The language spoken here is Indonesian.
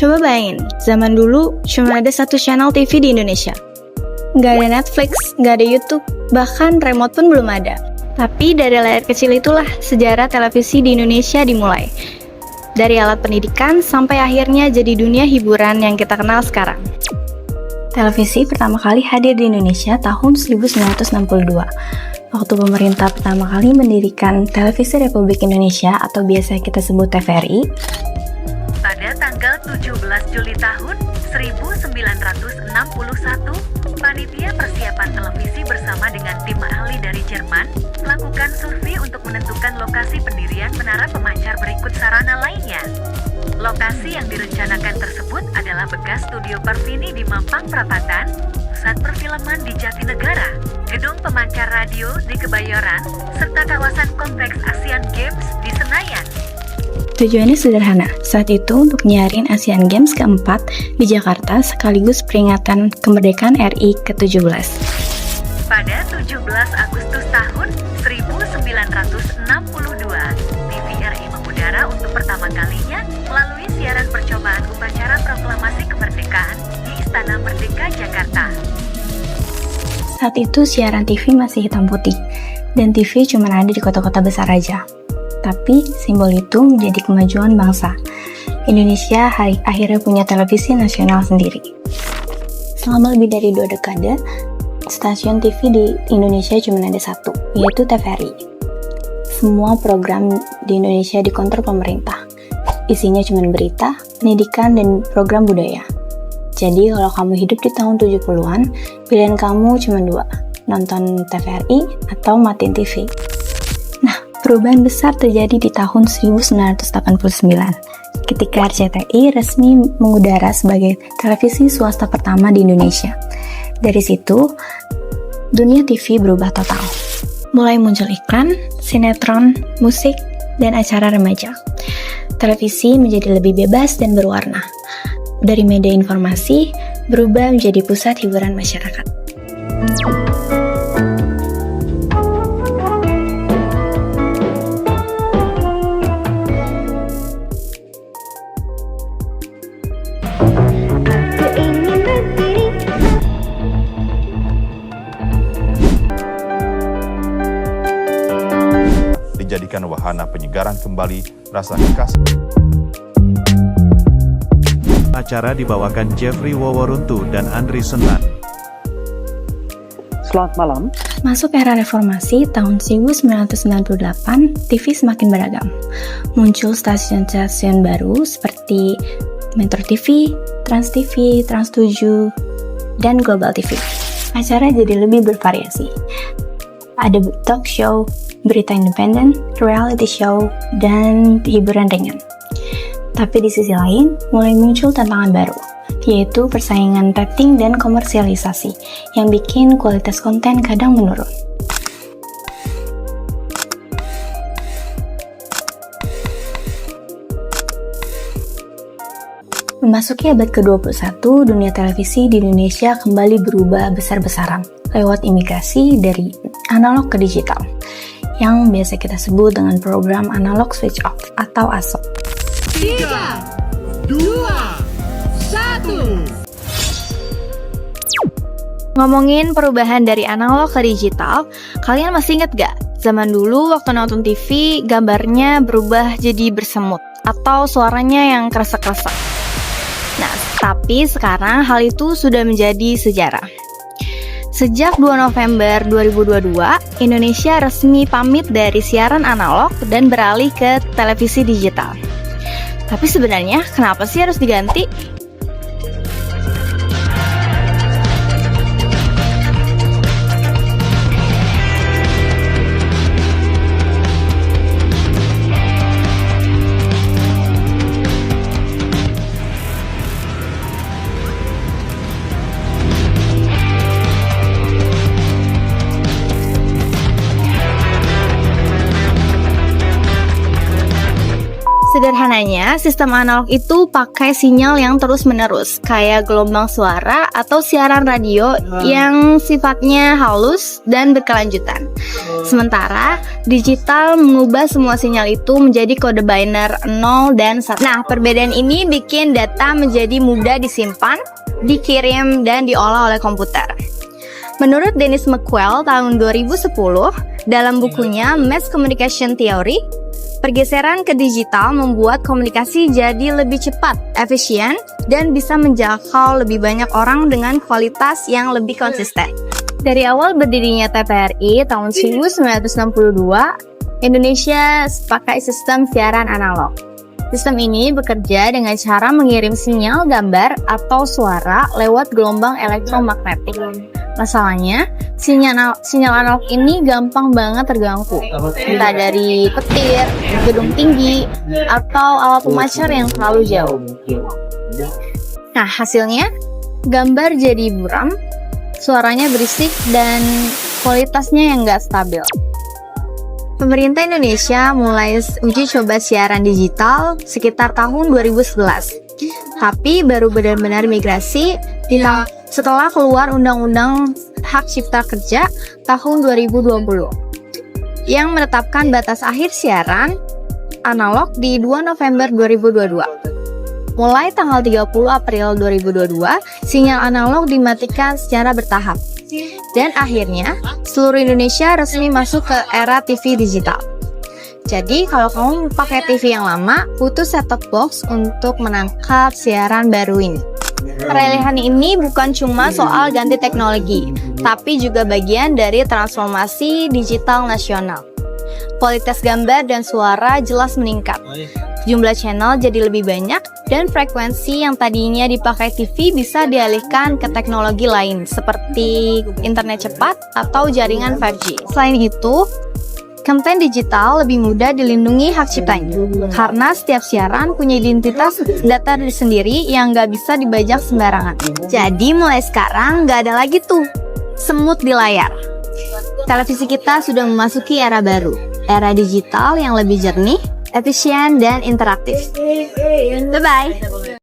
Coba bayangin, zaman dulu cuma ada satu channel TV di Indonesia. Nggak ada Netflix, nggak ada YouTube, bahkan remote pun belum ada. Tapi dari layar kecil itulah sejarah televisi di Indonesia dimulai. Dari alat pendidikan sampai akhirnya jadi dunia hiburan yang kita kenal sekarang. Televisi pertama kali hadir di Indonesia tahun 1962. Waktu pemerintah pertama kali mendirikan Televisi Republik Indonesia atau biasa kita sebut TVRI. Pada tanggal 17 Juli tahun 1961, Panitia Persiapan Televisi bersama dengan tim ahli dari Jerman melakukan survei untuk menentukan lokasi pendirian menara pemancar berikut sarana lainnya. Lokasi yang direncanakan tersebut adalah bekas studio Perfini di Mampang Perapatan, pusat perfilman di Jatinegara, gedung pemancar radio di Kebayoran, serta kawasan kompleks Asian Games di Senayan. Tujuannya sederhana, saat itu untuk nyiarin Asian Games keempat di Jakarta sekaligus peringatan kemerdekaan RI ke-17. Pada 17 Agustus tahun 1962, TVRI mengudara untuk pertama kalinya melalui siaran percobaan upacara proklamasi kemerdekaan di Istana Merdeka, Jakarta. Saat itu siaran TV masih hitam putih, dan TV cuma ada di kota-kota besar aja. Tapi simbol itu menjadi kemajuan bangsa. Indonesia akhirnya punya televisi nasional sendiri. Selama lebih dari 2 dekade, stasiun TV di Indonesia cuma ada satu, yaitu TVRI. Semua program di Indonesia dikontrol pemerintah. Isinya cuma berita, pendidikan, dan program budaya. Jadi kalau kamu hidup di tahun 70-an, pilihan kamu cuma 2, nonton TVRI atau matiin TV. Perubahan besar terjadi di tahun 1989 ketika RCTI resmi mengudara sebagai televisi swasta pertama di Indonesia. Dari situ, dunia TV berubah total. Mulai muncul iklan, sinetron, musik, dan acara remaja. Televisi menjadi lebih bebas dan berwarna. Dari media informasi, berubah menjadi pusat hiburan masyarakat. Dijadikan wahana penyegaran kembali rasa khas. Acara dibawakan Jeffrey Woworuntu dan Andri Sentan. Selamat malam. Masuk era reformasi tahun 1998, TV semakin beragam. Muncul stasiun-stasiun baru seperti Metro TV, Trans TV, Trans 7, dan Global TV. Acara jadi lebih bervariasi. Ada talk show, berita independen, reality show, dan hiburan ringan. Tapi di sisi lain, mulai muncul tantangan baru, yaitu persaingan rating dan komersialisasi, yang bikin kualitas konten kadang menurun. Memasuki abad ke-21, dunia televisi di Indonesia kembali berubah besar-besaran lewat imigrasi dari analog ke digital, yang biasa kita sebut dengan program analog switch off atau ASO. 3, 2, 1. Ngomongin perubahan dari analog ke digital, kalian masih inget gak? Zaman dulu waktu nonton TV, gambarnya berubah jadi bersemut atau suaranya yang kresek-kresek. Nah, tapi sekarang hal itu sudah menjadi sejarah. Sejak 2 November 2022, Indonesia resmi pamit dari siaran analog dan beralih ke televisi digital. Tapi sebenarnya kenapa sih harus diganti? Sederhananya, sistem analog itu pakai sinyal yang terus-menerus, kayak gelombang suara atau siaran radio yang sifatnya halus dan berkelanjutan. Sementara, digital mengubah semua sinyal itu menjadi kode biner 0 dan 1. Nah, perbedaan ini bikin data menjadi mudah disimpan, dikirim, dan diolah oleh komputer. Menurut Dennis McQuell tahun 2010, dalam bukunya Mass Communication Theory, pergeseran ke digital membuat komunikasi jadi lebih cepat, efisien, dan bisa menjangkau lebih banyak orang dengan kualitas yang lebih konsisten. Dari awal berdirinya TVRI tahun 1962, Indonesia pakai sistem siaran analog. Sistem ini bekerja dengan cara mengirim sinyal gambar atau suara lewat gelombang elektromagnetik. Masalahnya, sinyal analog ini gampang banget terganggu, entah dari petir, gedung tinggi, atau alat pemancar yang terlalu jauh. Nah, hasilnya, gambar jadi buram, suaranya berisik, dan kualitasnya yang nggak stabil. Pemerintah Indonesia mulai uji coba siaran digital sekitar tahun 2011. Tapi baru benar-benar migrasi setelah keluar Undang-Undang Hak Cipta Kerja tahun 2020 yang menetapkan batas akhir siaran analog di 2 November 2022. Mulai tanggal 30 April 2022, sinyal analog dimatikan secara bertahap. Dan akhirnya, seluruh Indonesia resmi masuk ke era TV digital. Jadi, kalau kamu pakai TV yang lama, butuh set-top box untuk menangkap siaran baru ini. Peralihan ini bukan cuma soal ganti teknologi, tapi juga bagian dari transformasi digital nasional. Kualitas gambar dan suara jelas meningkat. Jumlah channel jadi lebih banyak, dan frekuensi yang tadinya dipakai TV bisa dialihkan ke teknologi lain, seperti internet cepat atau jaringan 5G. Selain itu, konten digital lebih mudah dilindungi hak ciptanya, karena setiap siaran punya identitas data sendiri yang nggak bisa dibajak sembarangan. Jadi mulai sekarang nggak ada lagi tuh semut di layar. Televisi kita sudah memasuki era baru, era digital yang lebih jernih, efisien, dan interaktif. Bye-bye!